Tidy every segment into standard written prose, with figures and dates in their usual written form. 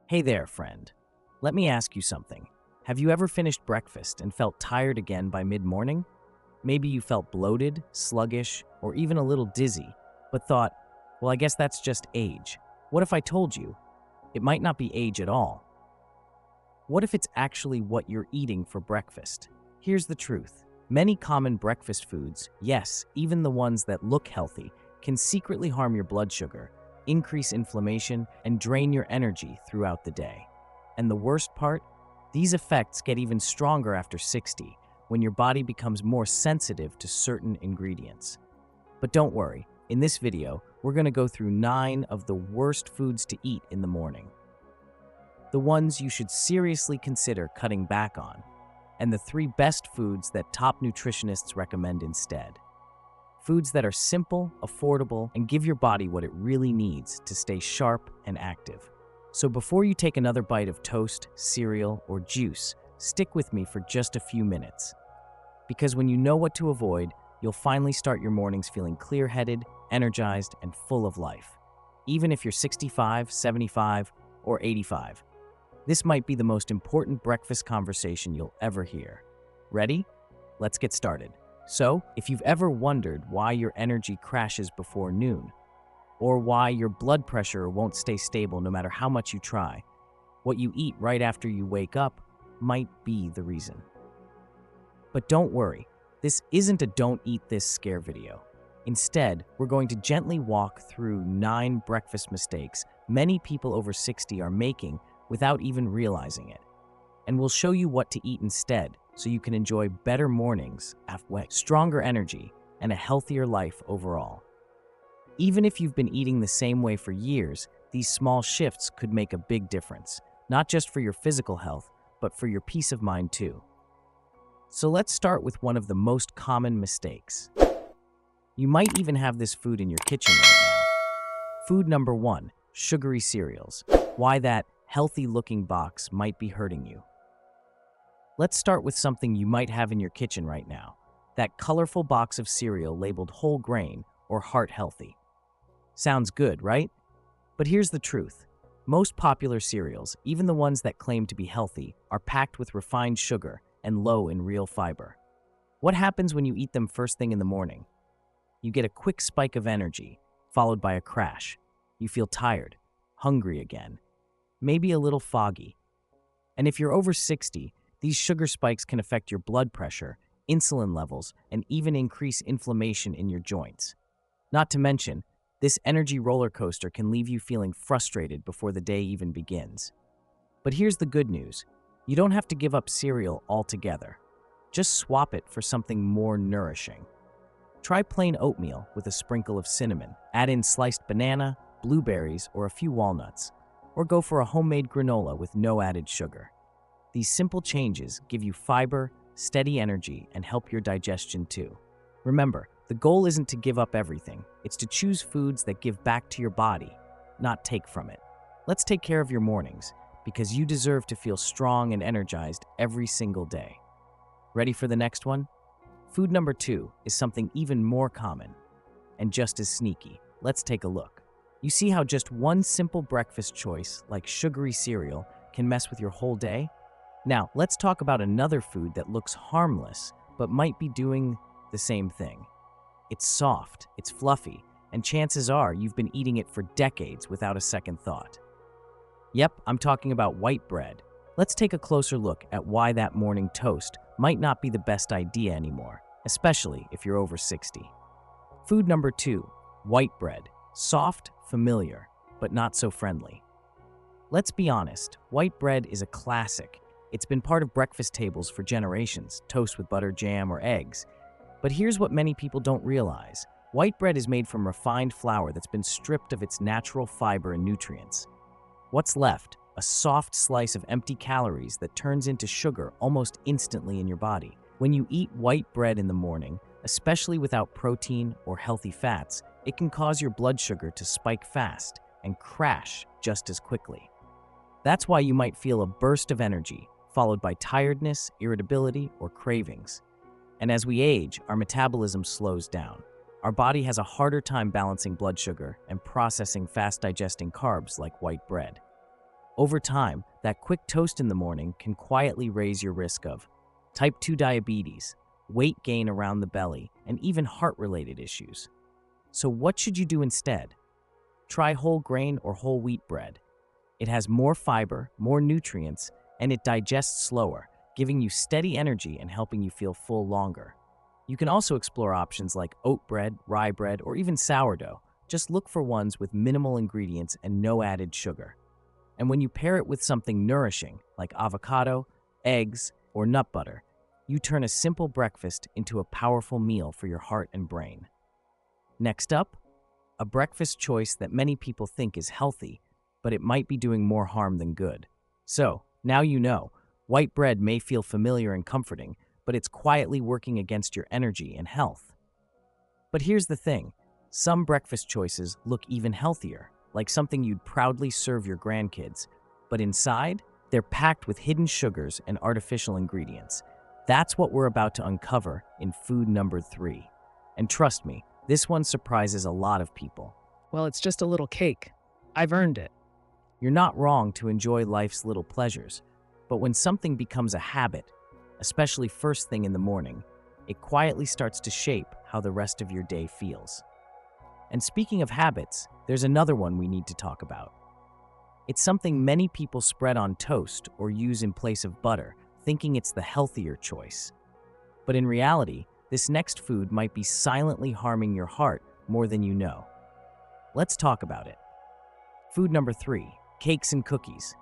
Hey there, friend. Let me ask you something. Have you ever finished breakfast and felt tired again by mid-morning? Maybe you felt bloated, sluggish, or even a little dizzy, but thought, well, I guess that's just age. What if I told you it might not be age at all? What if it's actually what you're eating for breakfast? Here's the truth. Many common breakfast foods, yes, even the ones that look healthy, can secretly harm your blood sugar, increase inflammation, and drain your energy throughout the day. And the worst part? These effects get even stronger after 60, when your body becomes more sensitive to certain ingredients. But don't worry, in this video, we're going to go through 9 of the worst foods to eat in the morning. The ones you should seriously consider cutting back on, and the 3 best foods that top nutritionists recommend instead. Foods that are simple, affordable, and give your body what it really needs to stay sharp and active. So before you take another bite of toast, cereal, or juice, stick with me for just a few minutes. Because when you know what to avoid, you'll finally start your mornings feeling clear-headed, energized, and full of life. Even if you're 65, 75, or 85. This might be the most important breakfast conversation you'll ever hear. Ready? Let's get started. So, if you've ever wondered why your energy crashes before noon, or why your blood pressure won't stay stable no matter how much you try, what you eat right after you wake up might be the reason. But don't worry, this isn't a don't eat this scare video. Instead, we're going to gently walk through 9 breakfast mistakes many people over 60 are making without even realizing it. And we'll show you what to eat instead so you can enjoy better mornings, stronger energy, and a healthier life overall. Even if you've been eating the same way for years, these small shifts could make a big difference, not just for your physical health, but for your peace of mind too. So let's start with one of the most common mistakes. You might even have this food in your kitchen right now. Food number 1, sugary cereals. Why that healthy-looking box might be hurting you. Let's start with something you might have in your kitchen right now. That colorful box of cereal labeled whole grain or heart healthy. Sounds good, right? But here's the truth. Most popular cereals, even the ones that claim to be healthy, are packed with refined sugar and low in real fiber. What happens when you eat them first thing in the morning? You get a quick spike of energy, followed by a crash. You feel tired, hungry again, maybe a little foggy. And if you're over 60, these sugar spikes can affect your blood pressure, insulin levels, and even increase inflammation in your joints. Not to mention, this energy roller coaster can leave you feeling frustrated before the day even begins. But here's the good news. You don't have to give up cereal altogether. Just swap it for something more nourishing. Try plain oatmeal with a sprinkle of cinnamon. Add in sliced banana, blueberries, or a few walnuts. Or go for a homemade granola with no added sugar. These simple changes give you fiber, steady energy, and help your digestion too. Remember, the goal isn't to give up everything. It's to choose foods that give back to your body, not take from it. Let's take care of your mornings, because you deserve to feel strong and energized every single day. Ready for the next one? Food number 2 is something even more common and just as sneaky. Let's take a look. You see how just one simple breakfast choice, like sugary cereal, can mess with your whole day? Now, let's talk about another food that looks harmless, but might be doing the same thing. It's soft, it's fluffy, and chances are you've been eating it for decades without a second thought. Yep, I'm talking about white bread. Let's take a closer look at why that morning toast might not be the best idea anymore, especially if you're over 60. Food number 2, white bread. Soft, familiar, but not so friendly. Let's be honest, white bread is a classic. It's been part of breakfast tables for generations, toast with butter, jam, or eggs. But here's what many people don't realize. White bread is made from refined flour that's been stripped of its natural fiber and nutrients. What's left? A soft slice of empty calories that turns into sugar almost instantly in your body. When you eat white bread in the morning, especially without protein or healthy fats, it can cause your blood sugar to spike fast and crash just as quickly. That's why you might feel a burst of energy, followed by tiredness, irritability, or cravings. And as we age, our metabolism slows down. Our body has a harder time balancing blood sugar and processing fast-digesting carbs like white bread. Over time, that quick toast in the morning can quietly raise your risk of type 2 diabetes, weight gain around the belly, and even heart-related issues. So what should you do instead? Try whole grain or whole wheat bread. It has more fiber, more nutrients, and it digests slower, giving you steady energy and helping you feel full longer. You can also explore options like oat bread, rye bread, or even sourdough. Just look for ones with minimal ingredients and no added sugar. And when you pair it with something nourishing, like avocado, eggs, or nut butter, you turn a simple breakfast into a powerful meal for your heart and brain. Next up, a breakfast choice that many people think is healthy, but it might be doing more harm than good. So, now you know, white bread may feel familiar and comforting, but it's quietly working against your energy and health. But here's the thing, some breakfast choices look even healthier, like something you'd proudly serve your grandkids, but inside, they're packed with hidden sugars and artificial ingredients. That's what we're about to uncover in food number 3. And trust me, this one surprises a lot of people. Well, it's just a little cake. I've earned it. You're not wrong to enjoy life's little pleasures, but when something becomes a habit, especially first thing in the morning, it quietly starts to shape how the rest of your day feels. And speaking of habits, there's another one we need to talk about. It's something many people spread on toast or use in place of butter, thinking it's the healthier choice. But in reality, this next food might be silently harming your heart more than you know. Let's talk about it. Food number 3, cakes and cookies.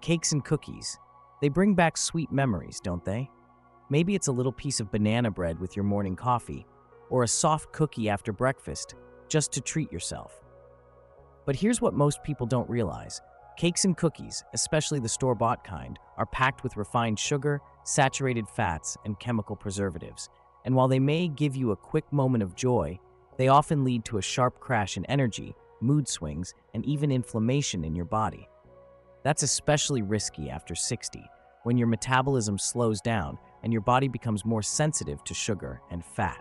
Cakes and cookies. They bring back sweet memories, don't they? Maybe it's a little piece of banana bread with your morning coffee, or a soft cookie after breakfast, just to treat yourself. But here's what most people don't realize. Cakes and cookies, especially the store-bought kind, are packed with refined sugar, saturated fats, and chemical preservatives. And while they may give you a quick moment of joy, they often lead to a sharp crash in energy, mood swings, and even inflammation in your body. That's especially risky after 60, when your metabolism slows down and your body becomes more sensitive to sugar and fat.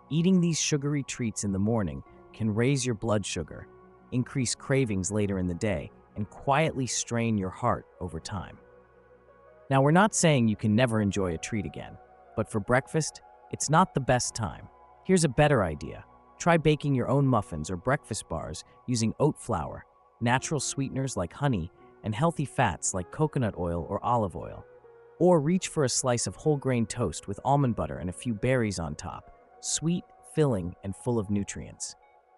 Eating these sugary treats in the morning can raise your blood sugar, increase cravings later in the day, and quietly strain your heart over time. Now, we're not saying you can never enjoy a treat again, but for breakfast, it's not the best time. Here's a better idea. Try baking your own muffins or breakfast bars using oat flour, natural sweeteners like honey, and healthy fats like coconut oil or olive oil. Or reach for a slice of whole grain toast with almond butter and a few berries on top. Sweet, filling, and full of nutrients.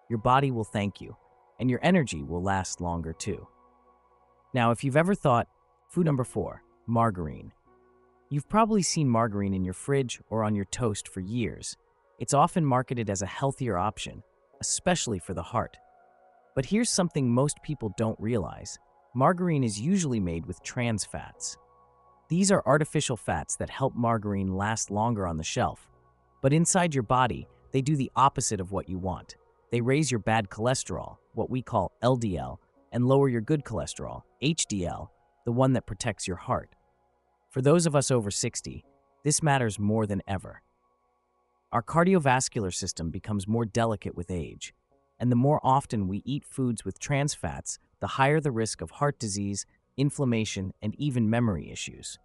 Your body will thank you, and your energy will last longer too. Now, if you've ever thought, food number 4, margarine. You've probably seen margarine in your fridge or on your toast for years. It's often marketed as a healthier option, especially for the heart. But here's something most people don't realize. Margarine is usually made with trans fats. These are artificial fats that help margarine last longer on the shelf. But inside your body, they do the opposite of what you want. They raise your bad cholesterol, what we call LDL, and lower your good cholesterol, HDL, the one that protects your heart. For those of us over 60, this matters more than ever. Our cardiovascular system becomes more delicate with age, and the more often we eat foods with trans fats, the higher the risk of heart disease, inflammation, and even memory issues.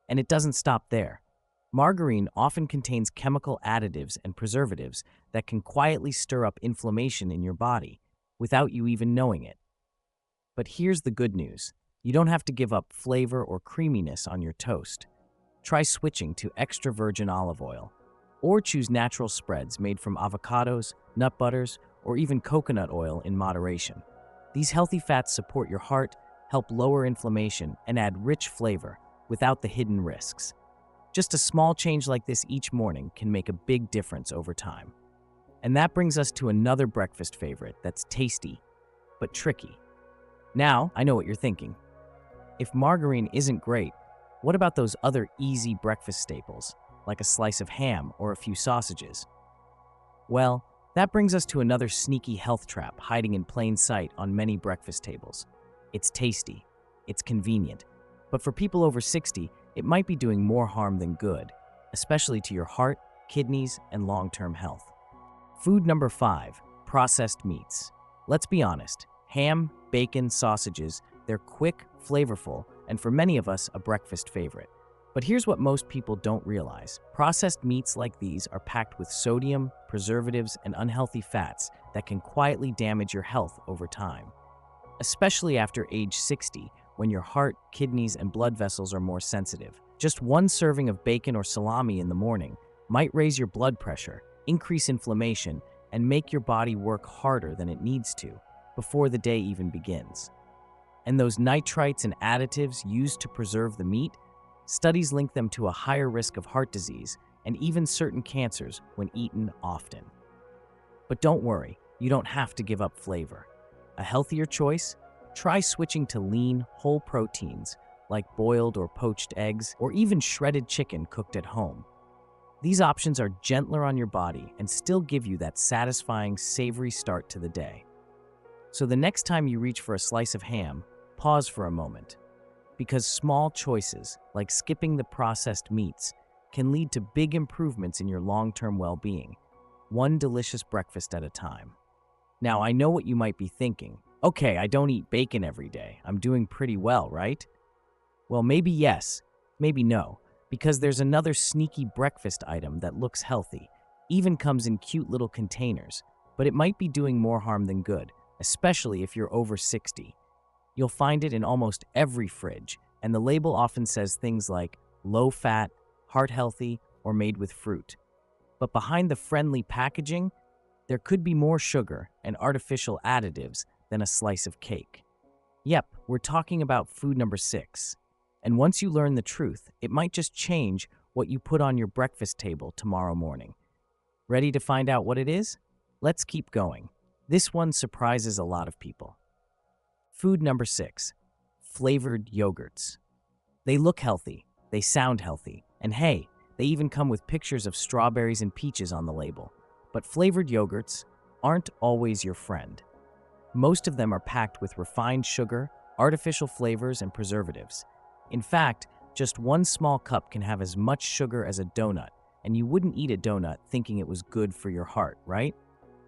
And it doesn't stop there. Margarine often contains chemical additives and preservatives that can quietly stir up inflammation in your body without you even knowing it. But here's the good news. You don't have to give up flavor or creaminess on your toast. Try switching to extra virgin olive oil, or choose natural spreads made from avocados, nut butters, or even coconut oil in moderation. These healthy fats support your heart, help lower inflammation, and add rich flavor without the hidden risks. Just a small change like this each morning can make a big difference over time. And that brings us to another breakfast favorite that's tasty, but tricky. Now, I know what you're thinking. If margarine isn't great, what about those other easy breakfast staples, like a slice of ham or a few sausages? Well, that brings us to another sneaky health trap hiding in plain sight on many breakfast tables. It's tasty, it's convenient, but for people over 60, it might be doing more harm than good, especially to your heart, kidneys, and long-term health. Food number 5, processed meats. Let's be honest, ham, bacon, sausages, They're quick, flavorful, and for many of us, a breakfast favorite. But here's what most people don't realize. Processed meats like these are packed with sodium, preservatives, and unhealthy fats that can quietly damage your health over time. Especially after age 60, when your heart, kidneys, and blood vessels are more sensitive. Just one serving of bacon or salami in the morning might raise your blood pressure, increase inflammation, and make your body work harder than it needs to before the day even begins. And those nitrites and additives used to preserve the meat, studies link them to a higher risk of heart disease and even certain cancers when eaten often. But don't worry, you don't have to give up flavor. A healthier choice? Try switching to lean, whole proteins like boiled or poached eggs or even shredded chicken cooked at home. These options are gentler on your body and still give you that satisfying, savory start to the day. So the next time you reach for a slice of ham, pause for a moment. Because small choices, like skipping the processed meats, can lead to big improvements in your long-term well-being, one delicious breakfast at a time. Now, I know what you might be thinking. Okay, I don't eat bacon every day. I'm doing pretty well, right? Well, maybe yes, maybe no, because there's another sneaky breakfast item that looks healthy, even comes in cute little containers, but it might be doing more harm than good, especially if you're over 60. You'll find it in almost every fridge, and the label often says things like low fat, heart healthy, or made with fruit. But behind the friendly packaging, there could be more sugar and artificial additives than a slice of cake. Yep, we're talking about food number 6. And once you learn the truth, it might just change what you put on your breakfast table tomorrow morning. Ready to find out what it is? Let's keep going. This one surprises a lot of people. Food number 6, flavored yogurts. They look healthy, they sound healthy, and hey, they even come with pictures of strawberries and peaches on the label. But flavored yogurts aren't always your friend. Most of them are packed with refined sugar, artificial flavors, and preservatives. In fact, just one small cup can have as much sugar as a donut, and you wouldn't eat a donut thinking it was good for your heart, right?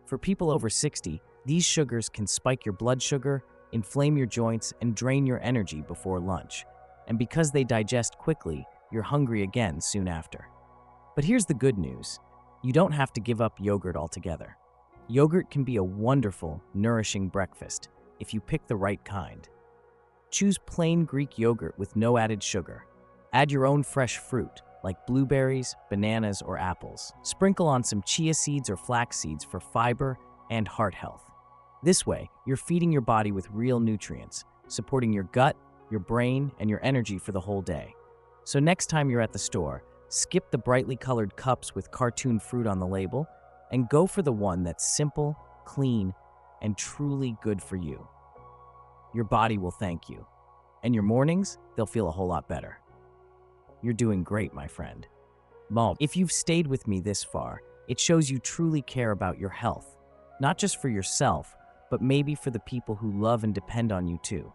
For people over 60, these sugars can spike your blood sugar, inflame your joints, and drain your energy before lunch. And because they digest quickly, you're hungry again soon after. But here's the good news. You don't have to give up yogurt altogether. Yogurt can be a wonderful, nourishing breakfast if you pick the right kind. Choose plain Greek yogurt with no added sugar. Add your own fresh fruit, like blueberries, bananas, or apples. Sprinkle on some chia seeds or flax seeds for fiber and heart health. This way, you're feeding your body with real nutrients, supporting your gut, your brain, and your energy for the whole day. So next time you're at the store, skip the brightly colored cups with cartoon fruit on the label and go for the one that's simple, clean, and truly good for you. Your body will thank you, and your mornings, they'll feel a whole lot better. You're doing great, my friend. Mom, if you've stayed with me this far, it shows you truly care about your health, not just for yourself, but maybe for the people who love and depend on you too.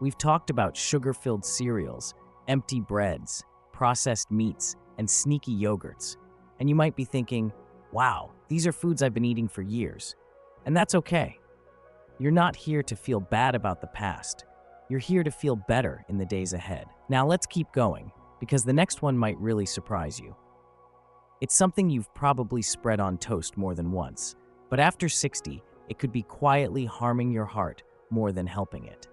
We've talked about sugar-filled cereals, empty breads, processed meats, and sneaky yogurts. And you might be thinking, wow, these are foods I've been eating for years. And that's okay. You're not here to feel bad about the past. You're here to feel better in the days ahead. Now let's keep going, because the next one might really surprise you. It's something you've probably spread on toast more than once, but after 60, it could be quietly harming your heart more than helping it.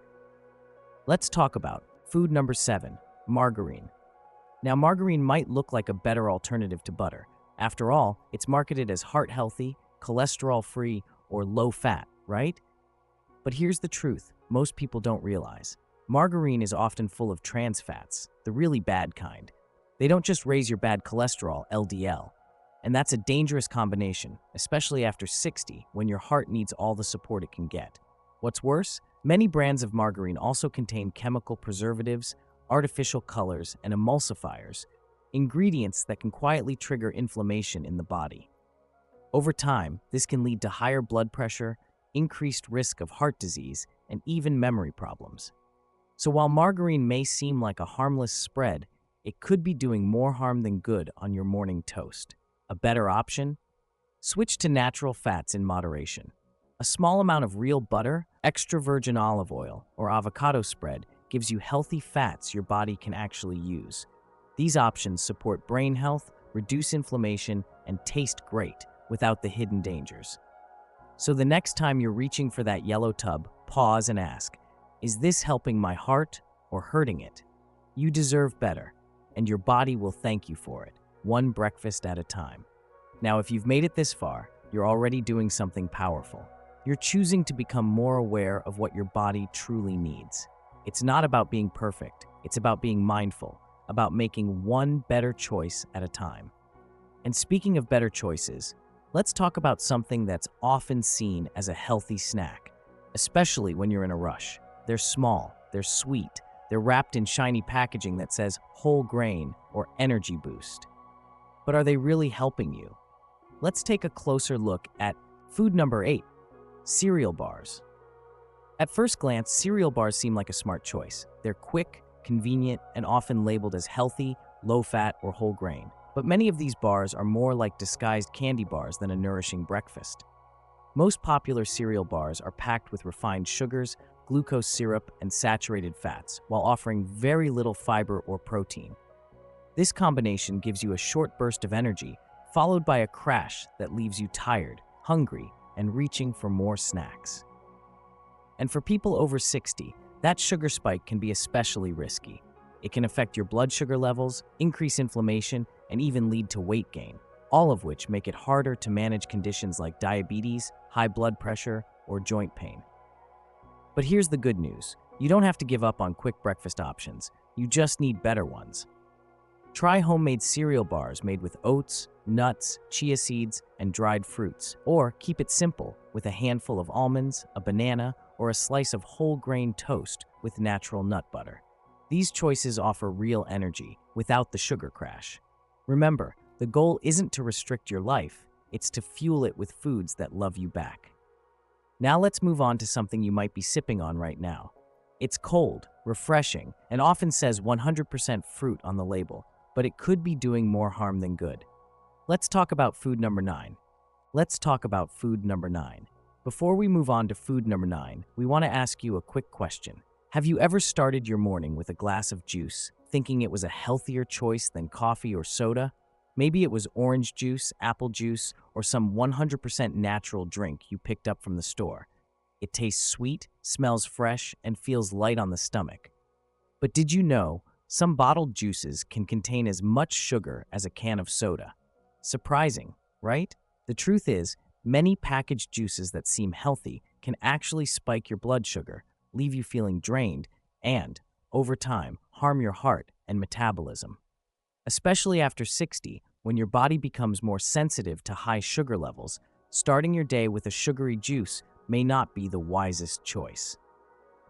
Let's talk about food number 7, margarine. Now, margarine might look like a better alternative to butter. After all, it's marketed as heart-healthy, cholesterol-free, or low-fat, right? But here's the truth most people don't realize. Margarine is often full of trans fats, the really bad kind. They don't just raise your bad cholesterol, LDL. And that's a dangerous combination, especially after 60, when your heart needs all the support it can get. What's worse, many brands of margarine also contain chemical preservatives, artificial colors, and emulsifiers, ingredients that can quietly trigger inflammation in the body. Over time, this can lead to higher blood pressure, increased risk of heart disease, and even memory problems. So while margarine may seem like a harmless spread, it could be doing more harm than good on your morning toast. A better option? Switch to natural fats in moderation. A small amount of real butter, extra virgin olive oil, or avocado spread gives you healthy fats your body can actually use. These options support brain health, reduce inflammation, and taste great without the hidden dangers. So the next time you're reaching for that yellow tub, pause and ask, is this helping my heart or hurting it? You deserve better, and your body will thank you for it, one breakfast at a time. Now, if you've made it this far, you're already doing something powerful. You're choosing to become more aware of what your body truly needs. It's not about being perfect, it's about being mindful, about making one better choice at a time. And speaking of better choices, let's talk about something that's often seen as a healthy snack, especially when you're in a rush. They're small, they're sweet, they're wrapped in shiny packaging that says whole grain or energy boost. But are they really helping you? Let's take a closer look at food number 8, cereal bars. At first glance, cereal bars seem like a smart choice. They're quick, convenient, and often labeled as healthy, low-fat, or whole grain. But many of these bars are more like disguised candy bars than a nourishing breakfast. Most popular cereal bars are packed with refined sugars, glucose syrup, and saturated fats, while offering very little fiber or protein. This combination gives you a short burst of energy, followed by a crash that leaves you tired, hungry, and reaching for more snacks. And for people over 60, that sugar spike can be especially risky. It can affect your blood sugar levels, increase inflammation, and even lead to weight gain, all of which make it harder to manage conditions like diabetes, high blood pressure, or joint pain. But here's the good news. You don't have to give up on quick breakfast options. You just need better ones. Try homemade cereal bars made with oats, nuts, chia seeds, and dried fruits. Or keep it simple with a handful of almonds, a banana, or a slice of whole grain toast with natural nut butter. These choices offer real energy without the sugar crash. Remember, the goal isn't to restrict your life, it's to fuel it with foods that love you back. Now let's move on to something you might be sipping on right now. It's cold, refreshing, and often says 100% fruit on the label, but it could be doing more harm than good. Let's talk about food number 9. Before we move on to food number 9, we want to ask you a quick question. Have you ever started your morning with a glass of juice, thinking it was a healthier choice than coffee or soda? Maybe it was orange juice, apple juice, or some 100% natural drink you picked up from the store. It tastes sweet, smells fresh, and feels light on the stomach. But did you know some bottled juices can contain as much sugar as a can of soda? Surprising, right? The truth is, many packaged juices that seem healthy can actually spike your blood sugar, leave you feeling drained, and, over time, harm your heart and metabolism. Especially after 60, when your body becomes more sensitive to high sugar levels, starting your day with a sugary juice may not be the wisest choice.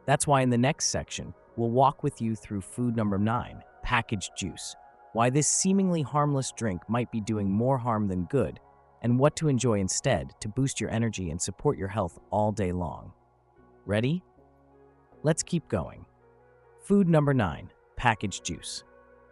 That's why in the next section, we'll walk with you through food number 9, packaged juice, why this seemingly harmless drink might be doing more harm than good, and what to enjoy instead to boost your energy and support your health all day long. Ready? Let's keep going. Food number 9, packaged juice.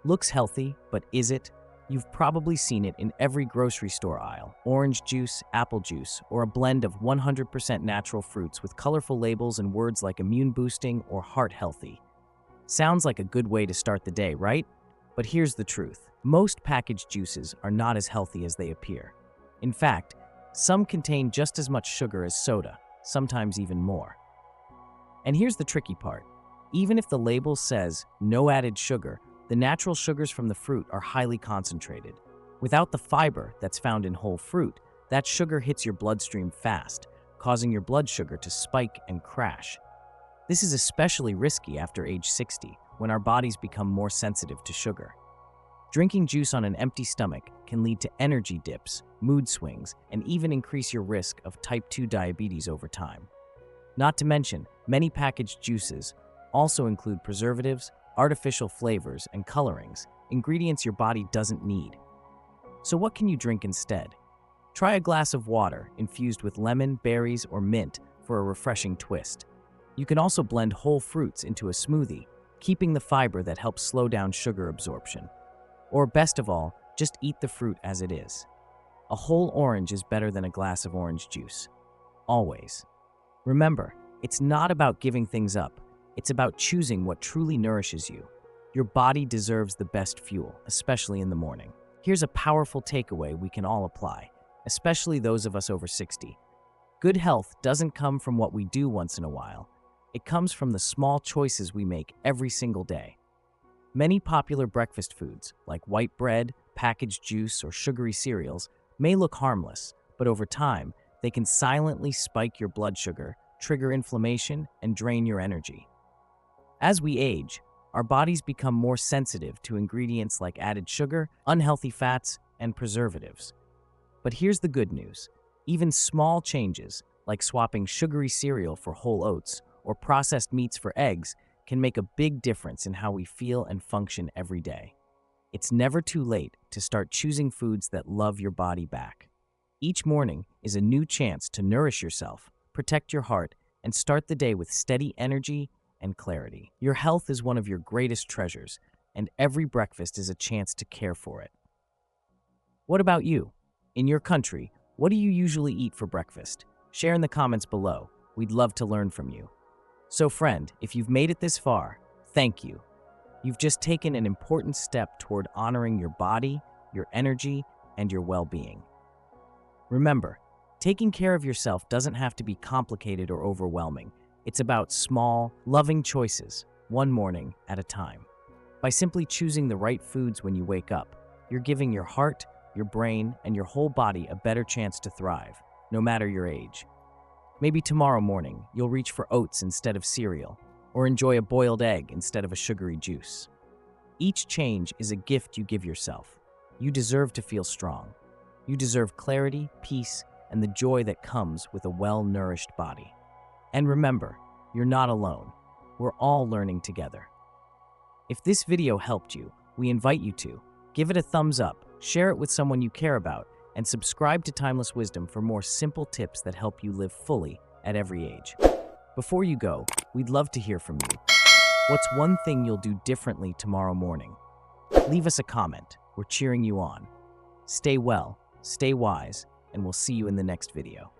Looks healthy, but is it? You've probably seen it in every grocery store aisle. Orange juice, apple juice, or a blend of 100% natural fruits with colorful labels and words like immune boosting or heart healthy. Sounds like a good way to start the day, right? But here's the truth. Most packaged juices are not as healthy as they appear. In fact, some contain just as much sugar as soda, sometimes even more. And here's the tricky part. Even if the label says no added sugar, the natural sugars from the fruit are highly concentrated. Without the fiber that's found in whole fruit, that sugar hits your bloodstream fast, causing your blood sugar to spike and crash. This is especially risky after age 60, when our bodies become more sensitive to sugar. Drinking juice on an empty stomach can lead to energy dips, mood swings, and even increase your risk of type 2 diabetes over time. Not to mention, many packaged juices also include preservatives, artificial flavors, and colorings, ingredients your body doesn't need. So what can you drink instead? Try a glass of water infused with lemon, berries, or mint for a refreshing twist. You can also blend whole fruits into a smoothie, keeping the fiber that helps slow down sugar absorption. Or best of all, just eat the fruit as it is. A whole orange is better than a glass of orange juice. Always. Remember, it's not about giving things up. It's about choosing what truly nourishes you. Your body deserves the best fuel, especially in the morning. Here's a powerful takeaway we can all apply, especially those of us over 60. Good health doesn't come from what we do once in a while. It comes from the small choices we make every single day. Many popular breakfast foods, like white bread, packaged juice, or sugary cereals, may look harmless, but over time, they can silently spike your blood sugar, trigger inflammation, and drain your energy. As we age, our bodies become more sensitive to ingredients like added sugar, unhealthy fats, and preservatives. But here's the good news. Even small changes, like swapping sugary cereal for whole oats or processed meats for eggs, can make a big difference in how we feel and function every day. It's never too late to start choosing foods that love your body back. Each morning is a new chance to nourish yourself, protect your heart, and start the day with steady energy and clarity. Your health is one of your greatest treasures, and every breakfast is a chance to care for it. What about you? In your country, what do you usually eat for breakfast? Share in the comments below. We'd love to learn from you. So friend, if you've made it this far, thank you. You've just taken an important step toward honoring your body, your energy, and your well-being. Remember, taking care of yourself doesn't have to be complicated or overwhelming. It's about small, loving choices, one morning at a time. By simply choosing the right foods when you wake up, you're giving your heart, your brain, and your whole body a better chance to thrive, no matter your age. Maybe tomorrow morning, you'll reach for oats instead of cereal, or enjoy a boiled egg instead of a sugary juice. Each change is a gift you give yourself. You deserve to feel strong. You deserve clarity, peace, and the joy that comes with a well-nourished body. And remember, you're not alone. We're all learning together. If this video helped you, we invite you to give it a thumbs up, share it with someone you care about, and subscribe to Timeless Wisdom for more simple tips that help you live fully at every age. Before you go, we'd love to hear from you. What's one thing you'll do differently tomorrow morning? Leave us a comment. We're cheering you on. Stay well, stay wise, and we'll see you in the next video.